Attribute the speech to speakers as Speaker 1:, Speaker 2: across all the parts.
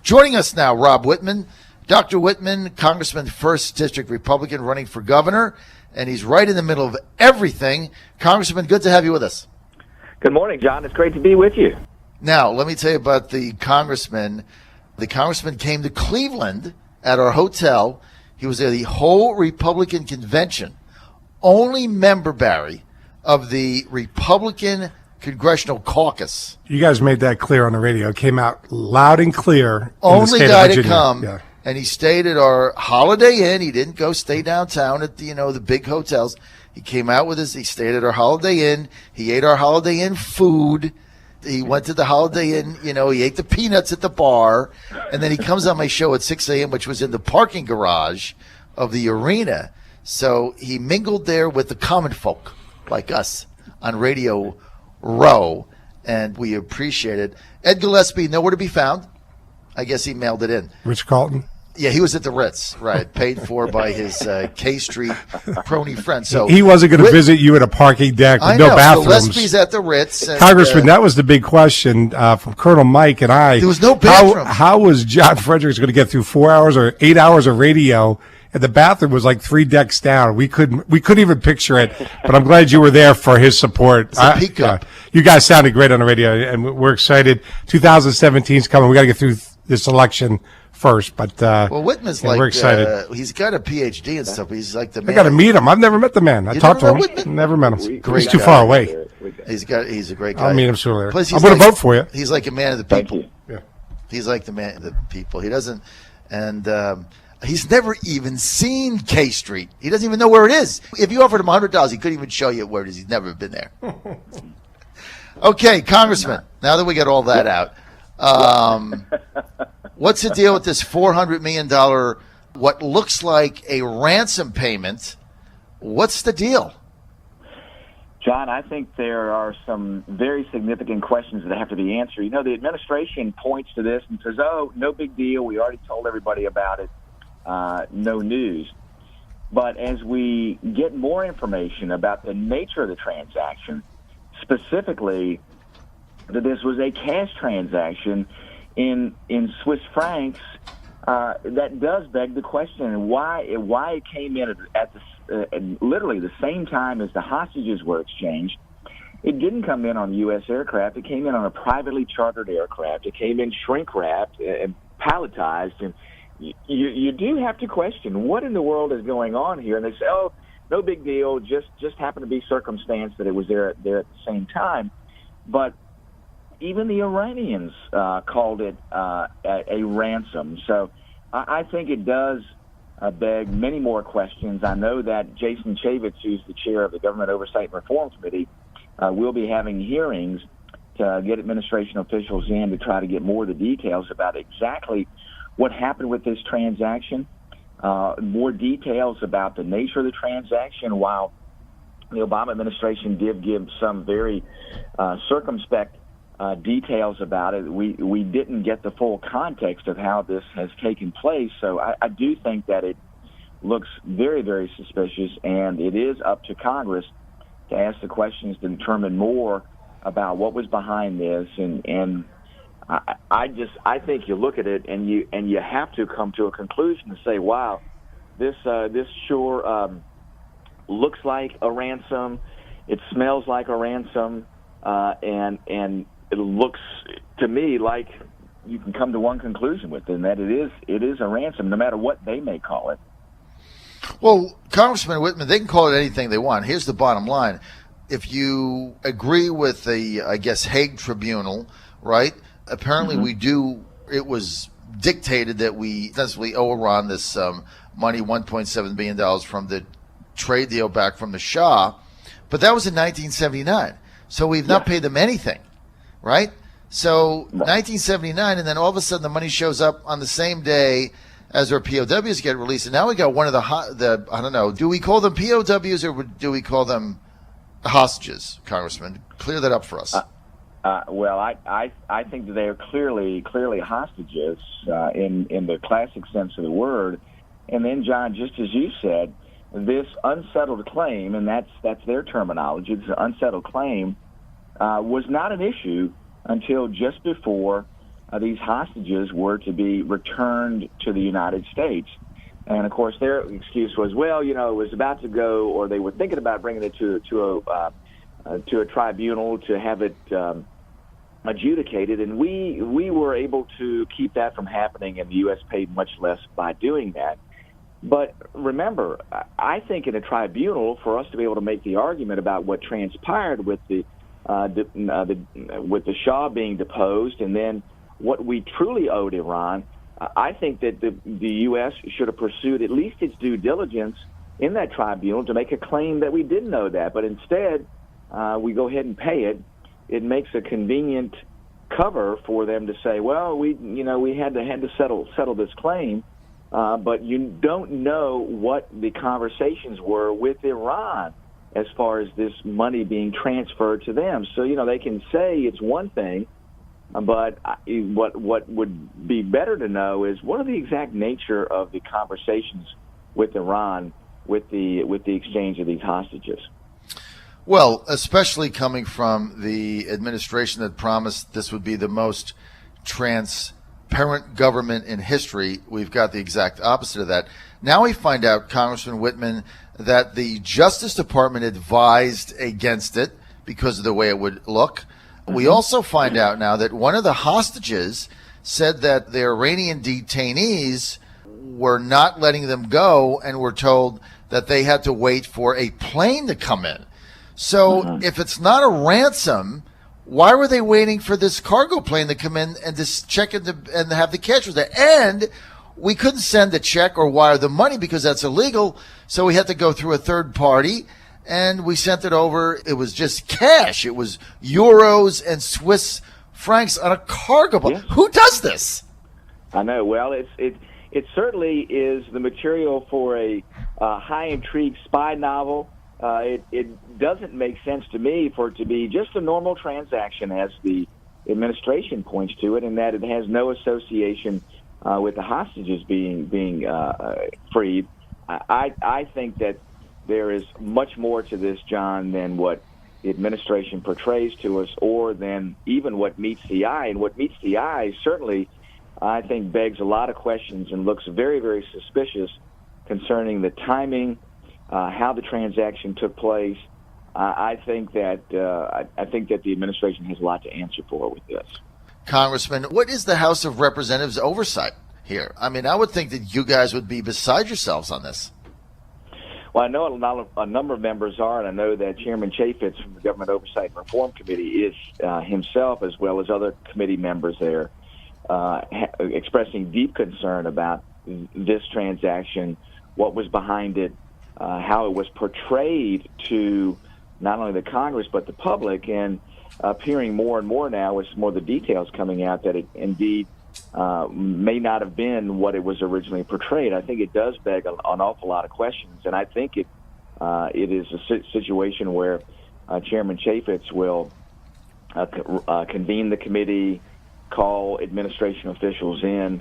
Speaker 1: Joining us now, Rob Wittman. Dr. Wittman, Congressman, 1st District Republican, running for governor, and he's right in the middle of everything. Congressman, good to have you with us.
Speaker 2: Good morning, John. It's great to be with you.
Speaker 1: Now, let me tell you about the congressman. The congressman came to Cleveland at our hotel. He was at the whole Republican convention, only member, Barry, of the Republican Congressional Caucus.
Speaker 3: You guys made that clear on the radio. It came out loud and clear.
Speaker 1: Only guy to come. Yeah. And he stayed at our Holiday Inn. He didn't go stay downtown at the big hotels. He came out with us. He stayed at our Holiday Inn. He ate our Holiday Inn food. He went to the Holiday Inn. He ate the peanuts at the bar. And then he comes on my show at 6 a.m., which was in the parking garage of the arena. So he mingled there with the common folk like us on Radio Row, and we appreciate it. Ed Gillespie, nowhere to be found. I guess he mailed it in.
Speaker 3: Rich Carlton?
Speaker 1: Yeah, he was at the Ritz, right, paid for by his K Street crony friend. So
Speaker 3: he wasn't going to visit you at a parking deck with no bathrooms.
Speaker 1: Gillespie's at the Ritz. And,
Speaker 3: Congressman, that was the big question from Colonel Mike and I.
Speaker 1: There was no bathroom.
Speaker 3: How was John Fredericks going to get through 4 hours or 8 hours of radio? And the bathroom was like 3 decks down. We couldn't even picture it. But I'm glad you were there for his support.
Speaker 1: It's a peak up.
Speaker 3: You guys sounded great on the radio, and we're excited. 2017 is coming. We got to get through this election first. But
Speaker 1: Wittman's
Speaker 3: we're excited.
Speaker 1: He's got a PhD and stuff. He's like the man.
Speaker 3: I got to meet him. I've never met the man. I talked to him.
Speaker 1: Whitman?
Speaker 3: Never met him.
Speaker 1: Great
Speaker 3: He's too
Speaker 1: guy.
Speaker 3: far away.
Speaker 1: He's a great guy.
Speaker 3: I'll meet him sooner.
Speaker 1: Plus,
Speaker 3: I'm going to vote for you.
Speaker 1: He's like a man of the people.
Speaker 2: Thank you.
Speaker 3: Yeah.
Speaker 1: He's like the man of the people. He doesn't, and he's never even seen K Street. He doesn't even know where it is. If you offered him $100, he couldn't even show you where it is. He's never been there. Okay, Congressman, now that we got all that out, what's the deal with this $400 million, what looks like a ransom payment? What's the deal?
Speaker 2: John, I think there are some very significant questions that have to be answered. The administration points to this and says, oh, no big deal. We already told everybody about it. No news. But as we get more information about the nature of the transaction, specifically that this was a cash transaction in Swiss francs, that does beg the question why it came in at literally the same time as the hostages were exchanged. It didn't come in on U.S. aircraft. It came in on a privately chartered aircraft. It came in shrink-wrapped and palletized. And you do have to question what in the world is going on here. And they say, oh, no big deal, just happened to be circumstance that it was there at the same time. But even the Iranians called it a ransom. So I think it does beg many more questions. I know that Jason Chaffetz, who's the chair of the Government Oversight and Reform Committee, will be having hearings to get administration officials in to try to get more of the details about exactly what happened with this transaction, more details about the nature of the transaction. While the Obama administration did give some very circumspect details about it, we didn't get the full context of how this has taken place. So I do think that it looks very, very suspicious, and it is up to Congress to ask the questions to determine more about what was behind this. And I think you look at it and you have to come to a conclusion to say, wow, this sure looks like a ransom. It smells like a ransom, and it looks to me like you can come to one conclusion with it, and that it is a ransom, no matter what they may call it.
Speaker 1: Well, Congressman Wittman, they can call it anything they want. Here's the bottom line. If you agree with the, I guess, Hague Tribunal, right? Apparently it was dictated that we ostensibly owe Iran this money, $1.7 billion from the trade deal back from the Shah. But that was in 1979. So we've not paid them anything, right? So 1979, and then all of a sudden the money shows up on the same day as our POWs get released. And now we got one of the I don't know, do we call them POWs or do we call them hostages, Congressman? Clear that up for us.
Speaker 2: Well, I think that they are clearly hostages in the classic sense of the word. And then, John, just as you said, this unsettled claim, and that's their terminology, this unsettled claim, was not an issue until just before these hostages were to be returned to the United States. And of course, their excuse was, well, it was about to go, or they were thinking about bringing it to a tribunal to have it adjudicated. And we were able to keep that from happening, and the U.S. paid much less by doing that. But remember, I think in a tribunal, for us to be able to make the argument about what transpired with the Shah being deposed, and then what we truly owed Iran, I think that the U.S. should have pursued at least its due diligence in that tribunal to make a claim that we didn't know that. But instead, we go ahead and pay it. It makes a convenient cover for them to say, well, we had to settle this claim, but you don't know what the conversations were with Iran as far as this money being transferred to them. So they can say it's one thing, but what would be better to know is what are the exact nature of the conversations with Iran with the exchange of these hostages.
Speaker 1: Well, especially coming from the administration that promised this would be the most transparent government in history, we've got the exact opposite of that. Now we find out, Congressman Wittman, that the Justice Department advised against it because of the way it would look. We also find out now that one of the hostages said that the Iranian detainees were not letting them go and were told that they had to wait for a plane to come in. So if it's not a ransom, why were they waiting for this cargo plane to come in and just check it and have the cash was there? And we couldn't send a check or wire the money because that's illegal. So we had to go through a third party. And we sent it over. It was just cash. It was euros and Swiss francs on a cargo plane.
Speaker 2: Yes.
Speaker 1: Who does this?
Speaker 2: I know. Well, it certainly is the material for a high intrigue spy novel. It doesn't make sense to me for it to be just a normal transaction, as the administration points to it, and that it has no association with the hostages being freed. I think that there is much more to this, John, than what the administration portrays to us, or than even what meets the eye. And what meets the eye certainly, I think, begs a lot of questions and looks very, very suspicious concerning the timing, how the transaction took place. I think that the administration has a lot to answer for with this.
Speaker 1: Congressman, what is the House of Representatives' oversight here? I mean, I would think that you guys would be beside yourselves on this.
Speaker 2: Well, I know a number of members are, and I know that Chairman Chaffetz from the Government Oversight and Reform Committee is himself, as well as other committee members there, expressing deep concern about this transaction, what was behind it, how it was portrayed to not only the Congress but the public, and appearing more and more now with more of the details coming out that it indeed may not have been what it was originally portrayed. I think it does beg an awful lot of questions, and I think it is a situation where Chairman Chaffetz will convene the committee, call administration officials in,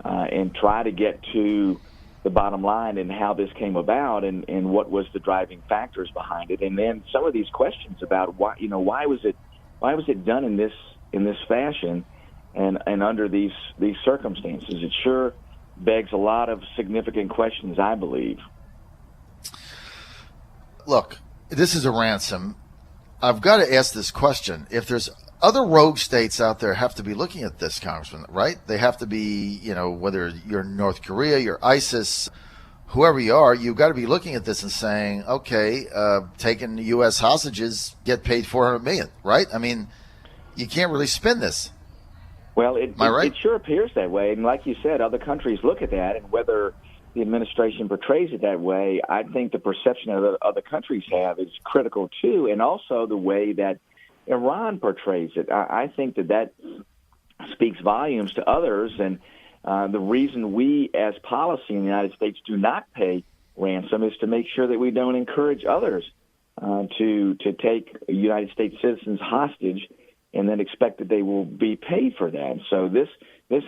Speaker 2: and try to get to the bottom line and how this came about and what was the driving factors behind it, and then some of these questions about why was it done in this fashion. And under these circumstances, it sure begs a lot of significant questions, I believe.
Speaker 1: Look, this is a ransom. I've got to ask this question. If there's other rogue states out there have to be looking at this, Congressman, right? They have to be, whether you're North Korea, you're ISIS, whoever you are, you've got to be looking at this and saying, okay, taking U.S. hostages, get paid $400 million, right? I mean, you can't really spin this.
Speaker 2: Well, it
Speaker 1: right?
Speaker 2: sure appears that way. And like you said, other countries look at that, and whether the administration portrays it that way, I think the perception of other countries have is critical too, and also the way that Iran portrays it. I think that speaks volumes to others, and the reason we as policy in the United States do not pay ransom is to make sure that we don't encourage others to take United States citizens hostage and then expect that they will be paid for that. So this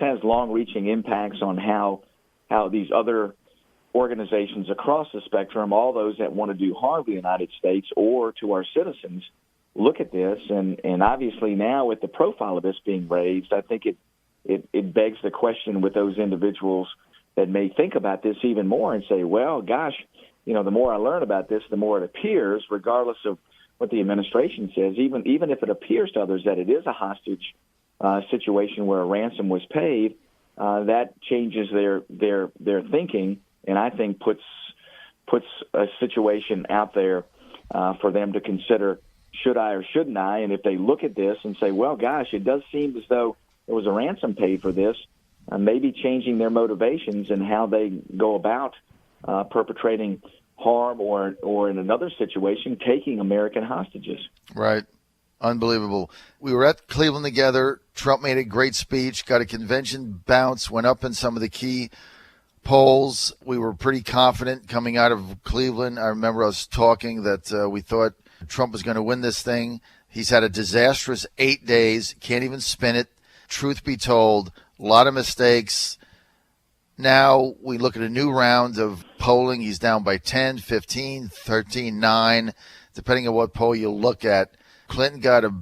Speaker 2: has long-reaching impacts on how these other organizations across the spectrum, all those that want to do harm to the United States or to our citizens, look at this. And obviously now with the profile of this being raised, I think it it begs the question with those individuals that may think about this even more and say, well, gosh, the more I learn about this, the more it appears, regardless of what the administration says, even if it appears to others that it is a hostage situation where a ransom was paid, that changes their thinking, and I think puts a situation out there for them to consider, should I or shouldn't I? And if they look at this and say, well, gosh, it does seem as though there was a ransom paid for this, maybe changing their motivations and how they go about perpetrating harm or in another situation, taking American hostages.
Speaker 1: Right. Unbelievable. We were at Cleveland together. Trump made a great speech, got a convention bounce, went up in some of the key polls. We were pretty confident coming out of Cleveland. I remember us talking that we thought Trump was going to win this thing. He's had a disastrous 8 days, can't even spin it. Truth be told, a lot of mistakes. Now we look at a new round of polling. He's down by 10, 15, 13, 9, depending on what poll you look at. Clinton got a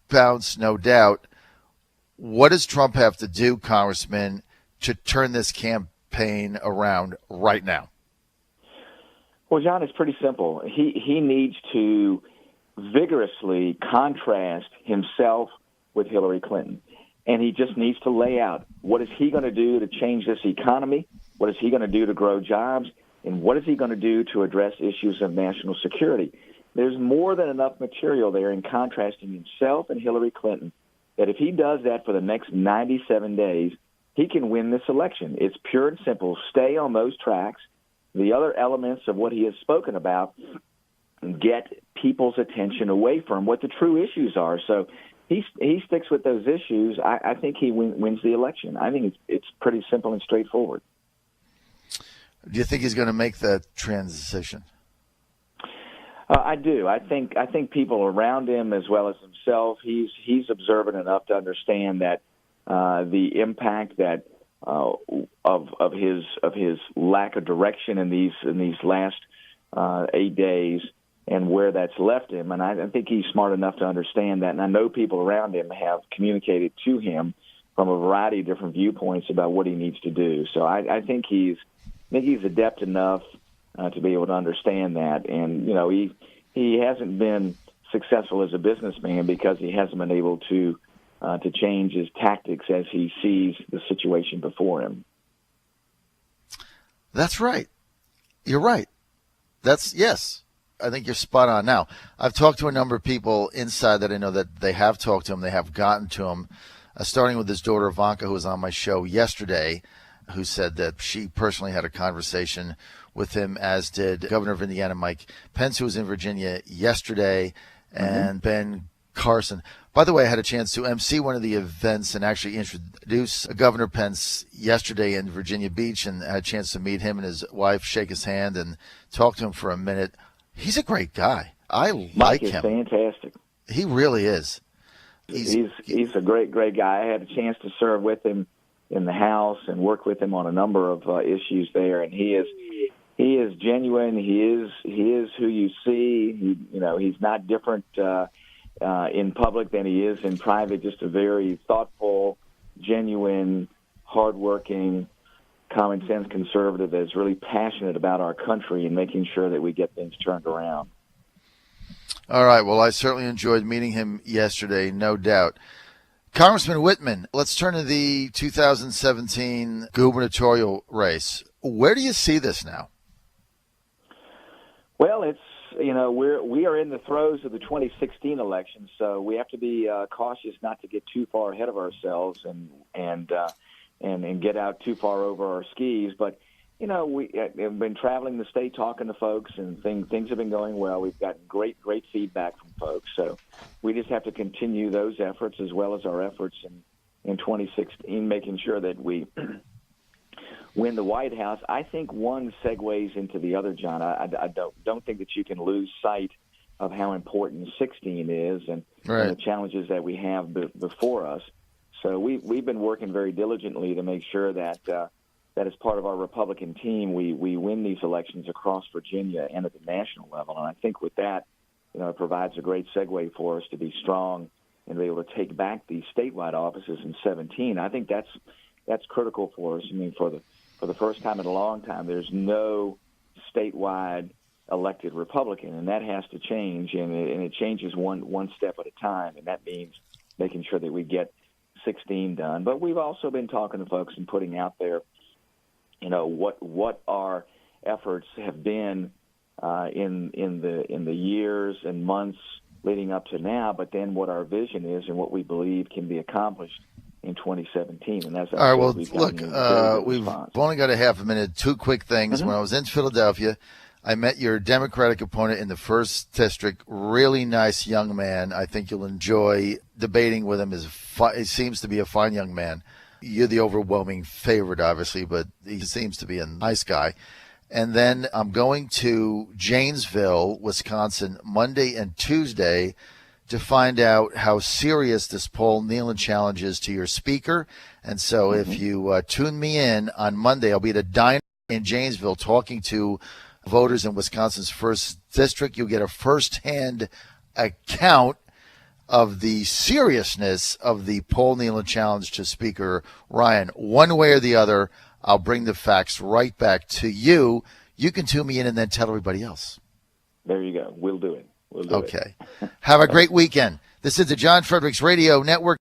Speaker 1: bounce, no doubt. What does Trump have to do, Congressman, to turn this campaign around right now?
Speaker 2: Well, John, it's pretty simple. He needs to vigorously contrast himself with Hillary Clinton. And he just needs to lay out what is he going to do to change this economy, what is he going to do to grow jobs, and what is he going to do to address issues of national security. There's more than enough material there in contrasting himself and Hillary Clinton that if he does that for the next 97 days, he can win this election. It's pure and simple. Stay on those tracks. The other elements of what he has spoken about get people's attention away from what the true issues are. So he sticks with those issues. I think he wins the election. I think it's pretty simple and straightforward.
Speaker 1: Do you think he's going to make that transition?
Speaker 2: I do. I think people around him as well as himself, he's observant enough to understand that the impact that of his lack of direction in these last 8 days and where that's left him. And I think he's smart enough to understand that. And I know people around him have communicated to him from a variety of different viewpoints about what he needs to do. So I think he's adept enough to be able to understand that. And, he hasn't been successful as a businessman because he hasn't been able to change his tactics as he sees the situation before him.
Speaker 1: That's right. You're right. Yes. I think you're spot on. Now, I've talked to a number of people inside that I know that they have talked to him, they have gotten to him, starting with his daughter Ivanka, who was on my show yesterday, who said that she personally had a conversation with him, as did Governor of Indiana Mike Pence, who was in Virginia yesterday, and Ben Carson. By the way, I had a chance to MC one of the events and actually introduce Governor Pence yesterday in Virginia Beach, and had a chance to meet him and his wife, shake his hand, and talk to him for a minute. He's a great guy. I like him.
Speaker 2: Fantastic.
Speaker 1: He really is.
Speaker 2: He's a great guy. I had a chance to serve with him in the House and work with him on a number of issues there, and he is genuine. He is who you see. He's not different in public than he is in private. Just a very thoughtful, genuine, hardworking, common sense conservative that is really passionate about our country and making sure that we get things turned around.
Speaker 1: All right. Well, I certainly enjoyed meeting him yesterday, no doubt. Congressman Wittman, let's turn to the 2017 gubernatorial race. Where do you see this now?
Speaker 2: Well, it's we are in the throes of the 2016 election, so we have to be cautious not to get too far ahead of ourselves and get out too far over our skis. But we have been traveling the state, talking to folks, and things have been going well. We've gotten great feedback from folks. So we just have to continue those efforts as well as our efforts in 2016, making sure that we win the White House. I think one segues into the other, John. I don't think that you can lose sight of how important 16 is and the challenges that we have before us. So we've been working very diligently to make sure that as part of our Republican team, we win these elections across Virginia and at the national level. And I think with that, it provides a great segue for us to be strong and be able to take back these statewide offices in 17. I think that's critical for us. I mean, for the first time in a long time, there's no statewide elected Republican, and that has to change, and it changes one step at a time, and that means making sure that we get 16 done. But we've also been talking to folks and putting out there, what our efforts have been in the years and months leading up to now, but then what our vision is and what we believe can be accomplished in 2017. And that's
Speaker 1: all right. Well, look, we've only got a half a minute. Two quick things. When I was in Philadelphia, I met your Democratic opponent in the 1st District. Really nice young man. I think you'll enjoy debating with him. He seems to be a fine young man. You're the overwhelming favorite, obviously, but he seems to be a nice guy. And then I'm going to Janesville, Wisconsin, Monday and Tuesday to find out how serious this Paul Nehlen challenge is to your speaker. And so if you tune me in on Monday, I'll be at a diner in Janesville talking to voters in Wisconsin's 1st District. You'll get a firsthand account of the seriousness of the Paul Nehlen challenge to Speaker Ryan. One way or the other, I'll bring the facts right back to you. You can tune me in and then tell everybody else.
Speaker 2: There you go. We'll do it.
Speaker 1: Okay. Have a great weekend. This is the John Fredericks Radio Network.